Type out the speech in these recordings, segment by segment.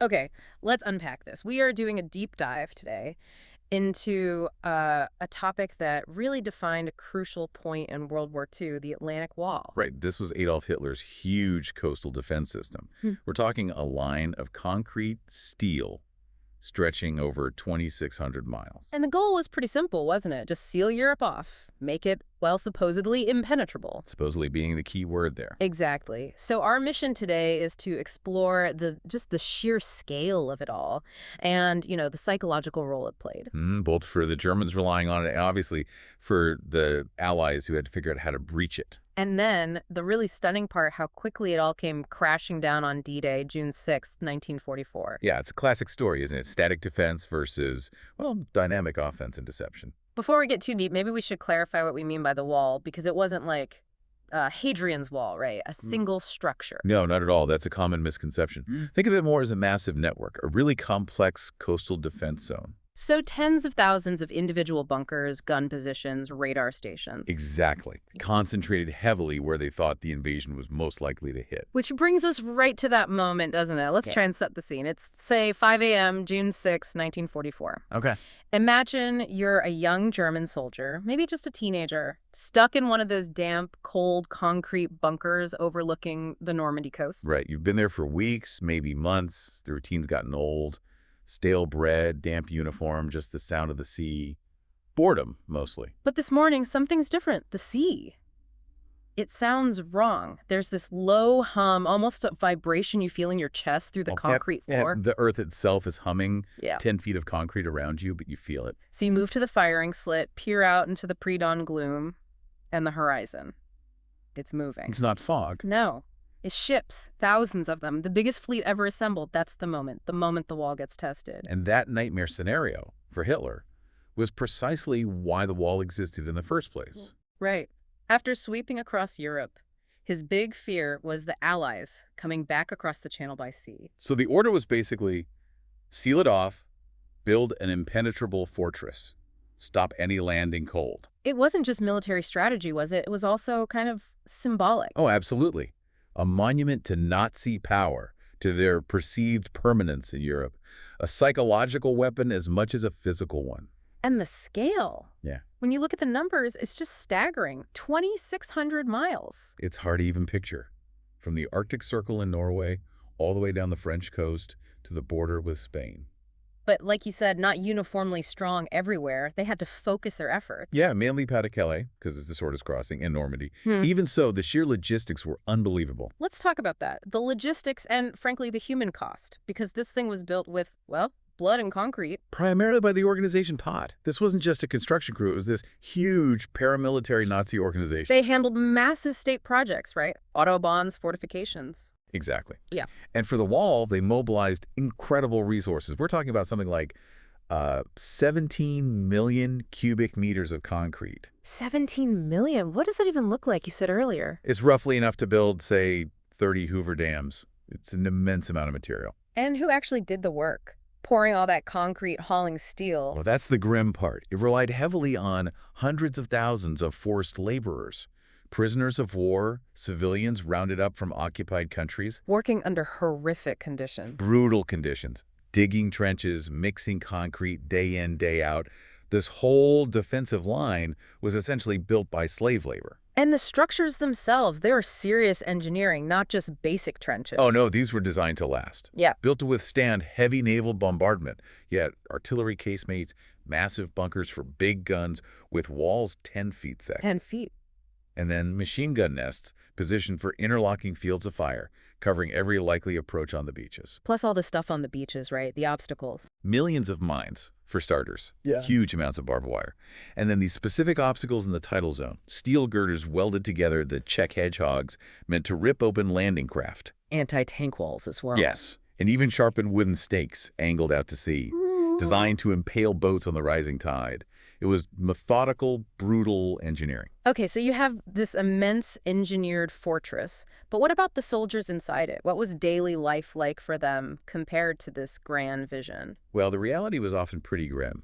Okay, let's unpack this. We are doing a deep dive today into a topic that really defined a crucial point in World War II, the Atlantic Wall. Right, this was Adolf Hitler's huge coastal defense system. Hmm. We're talking a line of concrete steel stretching over 2,600 miles. And the goal was pretty simple, wasn't it? Just seal Europe off, make it, well, supposedly impenetrable. Supposedly being the key word there. Exactly. So our mission today is to explore the sheer scale of it all and, the psychological role it played. Both for the Germans relying on it and obviously for the Allies who had to figure out how to breach it. And then the really stunning part, how quickly it all came crashing down on D-Day, June 6th, 1944. Yeah, it's a classic story, isn't it? Static defense versus, well, dynamic offense and deception. Before we get too deep, maybe we should clarify what we mean by the wall, because it wasn't like Hadrian's Wall, right? A single structure. No, not at all. That's a common misconception. Think of it more as a massive network, a really complex coastal defense zone. So tens of thousands of individual bunkers, gun positions, radar stations. Exactly. Concentrated heavily where they thought the invasion was most likely to hit. Which brings us right to that moment, doesn't it? Let's try and set the scene. It's, say, 5 a.m., June 6, 1944. Okay. Imagine you're a young German soldier, maybe just a teenager, stuck in one of those damp, cold, concrete bunkers overlooking the Normandy coast. Right. You've been there for weeks, maybe months. The routine's gotten old. Stale bread, damp uniform, just the sound of the sea. Boredom, mostly. But this morning, something's different. The sea. It sounds wrong. There's this low hum, almost a vibration you feel in your chest through the concrete floor. The earth itself is humming. Yeah. 10 feet of concrete around you, but you feel it. So you move to the firing slit, peer out into the pre-dawn gloom, and the horizon. It's moving. It's not fog. No. It's ships, thousands of them, the biggest fleet ever assembled. That's the moment the wall gets tested. And that nightmare scenario for Hitler was precisely why the wall existed in the first place. Right. After sweeping across Europe, his big fear was the Allies coming back across the Channel by sea. So the order was basically seal it off, build an impenetrable fortress, stop any landing cold. It wasn't just military strategy, was it? It was also kind of symbolic. Oh, absolutely. A monument to Nazi power, to their perceived permanence in Europe. A psychological weapon as much as a physical one. And the scale. Yeah. When you look at the numbers, it's just staggering. 2,600 miles. It's hard to even picture. From the Arctic Circle in Norway, all the way down the French coast to the border with Spain. But like you said, not uniformly strong everywhere. They had to focus their efforts. Yeah, mainly Pas-de-Calais, because it's the shortest crossing, and Normandy. Even so, the sheer logistics were unbelievable. Let's talk about that. The logistics and, frankly, the human cost. Because this thing was built with, well, blood and concrete. Primarily by the organization POT. This wasn't just a construction crew. It was this huge paramilitary Nazi organization. They handled massive state projects, right? Autobahns, fortifications. Exactly. Yeah. And for the wall, they mobilized incredible resources. We're talking about something like 17 million cubic meters of concrete. 17 million? What does that even look like, you said earlier? It's roughly enough to build, say, 30 Hoover dams. It's an immense amount of material. And who actually did the work? Pouring all that concrete, hauling steel. Well, that's the grim part. It relied heavily on hundreds of thousands of forced laborers. Prisoners of war, civilians rounded up from occupied countries. Working under horrific conditions. Brutal conditions. Digging trenches, mixing concrete day in, day out. This whole defensive line was essentially built by slave labor. And the structures themselves, they were serious engineering, not just basic trenches. Oh, no, these were designed to last. Yeah. Built to withstand heavy naval bombardment. Yet artillery casemates, massive bunkers for big guns with walls 10 feet thick. 10 feet. And then machine gun nests positioned for interlocking fields of fire, covering every likely approach on the beaches. Plus all the stuff on the beaches, right? The obstacles. Millions of mines, for starters. Yeah. Huge amounts of barbed wire. And then these specific obstacles in the tidal zone. Steel girders welded together, the Czech hedgehogs, meant to rip open landing craft. Anti-tank walls as well. Yes. And even sharpened wooden stakes angled out to sea, designed to impale boats on the rising tide. It was methodical, brutal engineering. Okay, so you have this immense engineered fortress, but what about the soldiers inside it? What was daily life like for them compared to this grand vision? Well, the reality was often pretty grim.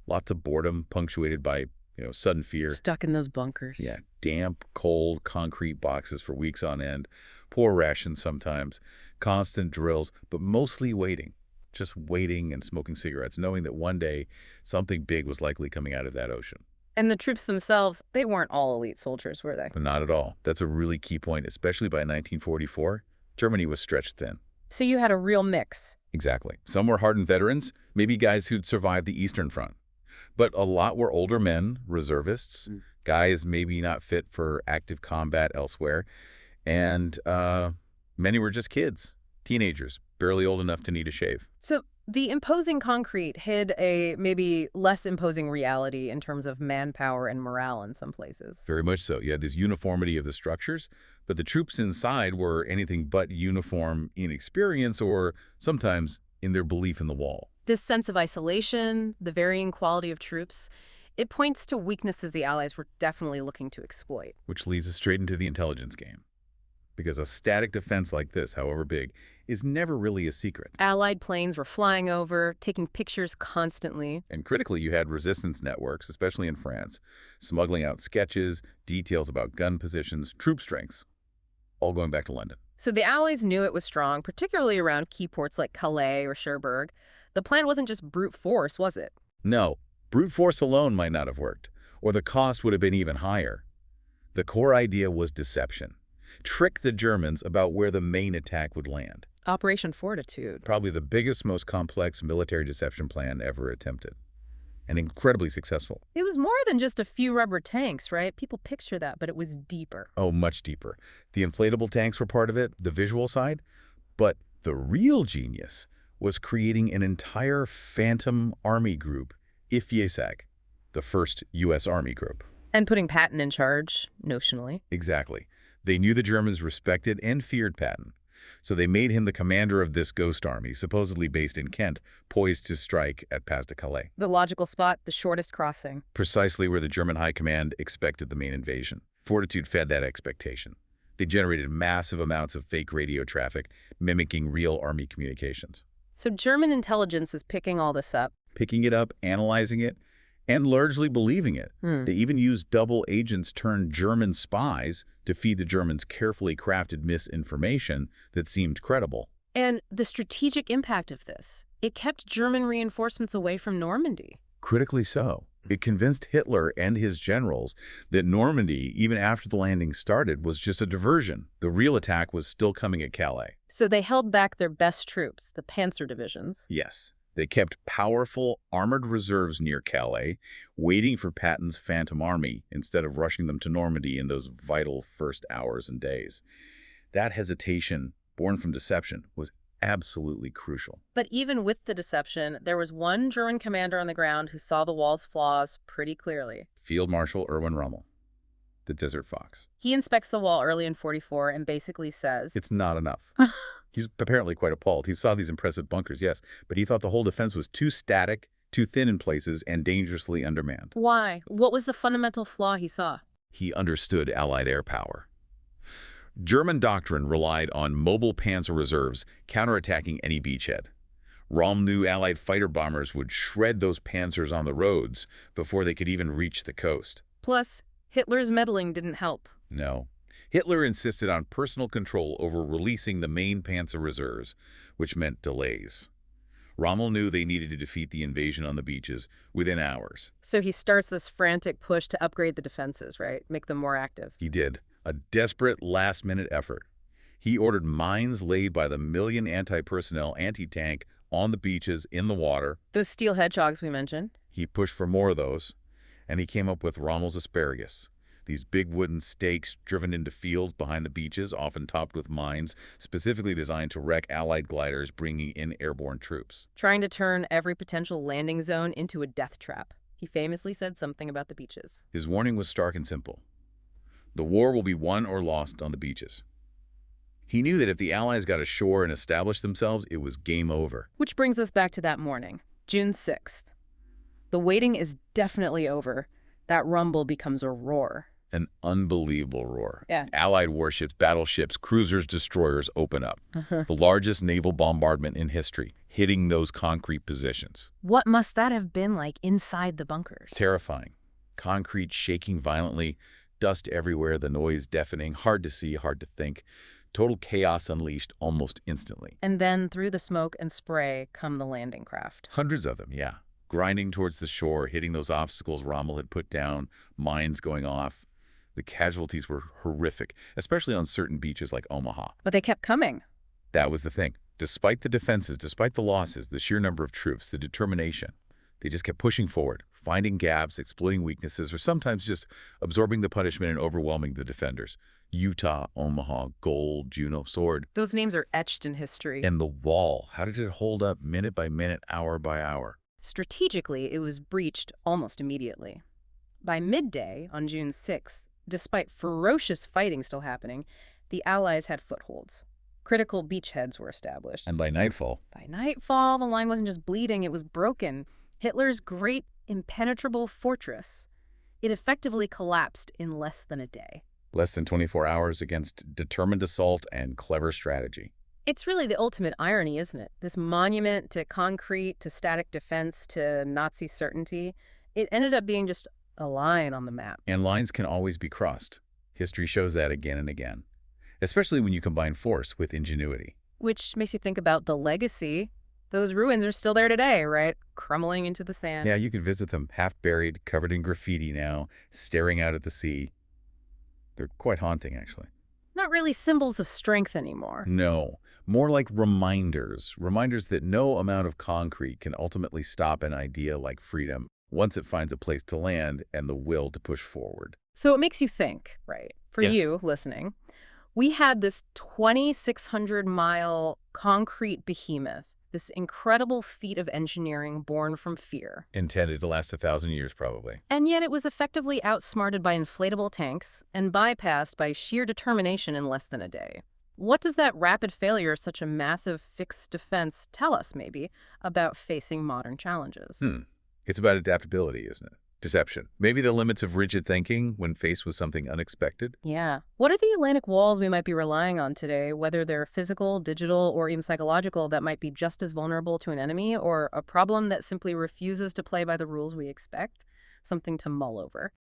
Lots of boredom punctuated by sudden fear. Stuck in those bunkers. Yeah, damp, cold, concrete boxes for weeks on end, poor rations sometimes, constant drills, but mostly waiting. Just waiting and smoking cigarettes, knowing that one day something big was likely coming out of that ocean. And the troops themselves, they weren't all elite soldiers, were they? But not at all. That's a really key point, especially by 1944. Germany was stretched thin. So you had a real mix. Exactly. Some were hardened veterans, maybe guys who'd survived the Eastern Front. But a lot were older men, reservists, guys maybe not fit for active combat elsewhere. And many were just kids, teenagers, barely old enough to need a shave. So the imposing concrete hid a maybe less imposing reality in terms of manpower and morale in some places. Very much so. You had this uniformity of the structures, but the troops inside were anything but uniform in experience or sometimes in their belief in the wall. This sense of isolation, the varying quality of troops, it points to weaknesses the Allies were definitely looking to exploit. Which leads us straight into the intelligence game. Because a static defense like this, however big, is never really a secret. Allied planes were flying over, taking pictures constantly. And critically, you had resistance networks, especially in France, smuggling out sketches, details about gun positions, troop strengths, all going back to London. So the Allies knew it was strong, particularly around key ports like Calais or Cherbourg. The plan wasn't just brute force, was it? No, brute force alone might not have worked, or the cost would have been even higher. The core idea was deception. Trick the Germans about where the main attack would land. Operation Fortitude. Probably the biggest, most complex military deception plan ever attempted. And incredibly successful. It was more than just a few rubber tanks, right? People picture that, but it was deeper. Oh, much deeper. The inflatable tanks were part of it, the visual side. But the real genius was creating an entire phantom army group, IFJSAG, the first U.S. Army group. And putting Patton in charge, notionally. Exactly. They knew the Germans respected and feared Patton, so they made him the commander of this ghost army, supposedly based in Kent, poised to strike at Pas de Calais. The logical spot, the shortest crossing. Precisely where the German high command expected the main invasion. Fortitude fed that expectation. They generated massive amounts of fake radio traffic, mimicking real army communications. So German intelligence is picking all this up. Picking it up, analyzing it, and largely believing it. They even used double agents turned German spies to feed the Germans carefully crafted misinformation that seemed credible. And the strategic impact of this, it kept German reinforcements away from Normandy. Critically so. It convinced Hitler and his generals that Normandy, even after the landing started, was just a diversion. The real attack was still coming at Calais. So they held back their best troops, the panzer divisions. Yes. They kept powerful armored reserves near Calais, waiting for Patton's Phantom Army instead of rushing them to Normandy in those vital first hours and days. That hesitation, born from deception, was absolutely crucial. But even with the deception, there was one German commander on the ground who saw the wall's flaws pretty clearly. Field Marshal Erwin Rommel, the Desert Fox. He inspects the wall early in 44 and basically says, It's not enough. He's apparently quite appalled. He saw these impressive bunkers, yes, but he thought the whole defense was too static, too thin in places, and dangerously undermanned. Why? What was the fundamental flaw he saw? He understood Allied air power. German doctrine relied on mobile panzer reserves counterattacking any beachhead. Rommel knew Allied fighter bombers would shred those panzers on the roads before they could even reach the coast. Plus, Hitler's meddling didn't help. No. Hitler insisted on personal control over releasing the main panzer reserves, which meant delays. Rommel knew they needed to defeat the invasion on the beaches within hours. So he starts this frantic push to upgrade the defenses, right? Make them more active. He did. A desperate last-minute effort. He ordered mines laid by the million anti-personnel anti-tank on the beaches in the water. Those steel hedgehogs we mentioned. He pushed for more of those, and he came up with Rommel's asparagus. These big wooden stakes driven into fields behind the beaches, often topped with mines, specifically designed to wreck Allied gliders bringing in airborne troops. Trying to turn every potential landing zone into a death trap. He famously said something about the beaches. His warning was stark and simple. The war will be won or lost on the beaches. He knew that if the Allies got ashore and established themselves, it was game over. Which brings us back to that morning, June 6th. The waiting is definitely over. That rumble becomes a roar. An unbelievable roar. Yeah. Allied warships, battleships, cruisers, destroyers open up. The largest naval bombardment in history, hitting those concrete positions. What must that have been like inside the bunkers? Terrifying. Concrete shaking violently, dust everywhere, the noise deafening, hard to see, hard to think. Total chaos unleashed almost instantly. And then through the smoke and spray come the landing craft. Hundreds of them, yeah. Grinding towards the shore, hitting those obstacles Rommel had put down, mines going off. The casualties were horrific, especially on certain beaches like Omaha. But they kept coming. That was the thing. Despite the defenses, despite the losses, the sheer number of troops, the determination, they just kept pushing forward, finding gaps, exploiting weaknesses, or sometimes just absorbing the punishment and overwhelming the defenders. Utah, Omaha, Gold, Juneau, Sword. Those names are etched in history. And the wall, how did it hold up minute by minute, hour by hour? Strategically, it was breached almost immediately. By midday on June 6th, despite ferocious fighting still happening, the Allies had footholds. Critical beachheads were established. And by nightfall, The line wasn't just bleeding, it was broken. Hitler's great impenetrable fortress. It effectively collapsed in less than a day. less than 24 hours against determined assault and clever strategy. It's really the ultimate irony, isn't it? This monument to concrete, to static defense, to Nazi certainty, it ended up being just a line on the map. And lines can always be crossed. History shows that again and again, especially when you combine force with ingenuity. Which makes you think about the legacy. Those ruins are still there today, right? Crumbling into the sand. Yeah, you can visit them half buried, covered in graffiti now, staring out at the sea. They're quite haunting, actually. Not really symbols of strength anymore. No, more like reminders. Reminders that no amount of concrete can ultimately stop an idea like freedom once it finds a place to land and the will to push forward. So it makes you think, right? For you listening, we had this 2,600-mile concrete behemoth, this incredible feat of engineering born from fear. Intended to last 1,000 years, probably. And yet it was effectively outsmarted by inflatable tanks and bypassed by sheer determination in less than a day. What does that rapid failure of such a massive fixed defense tell us, maybe, about facing modern challenges? It's about adaptability, isn't it? Deception. Maybe the limits of rigid thinking when faced with something unexpected. Yeah. What are the Atlantic walls we might be relying on today, whether they're physical, digital, or even psychological, that might be just as vulnerable to an enemy or a problem that simply refuses to play by the rules we expect? Something to mull over.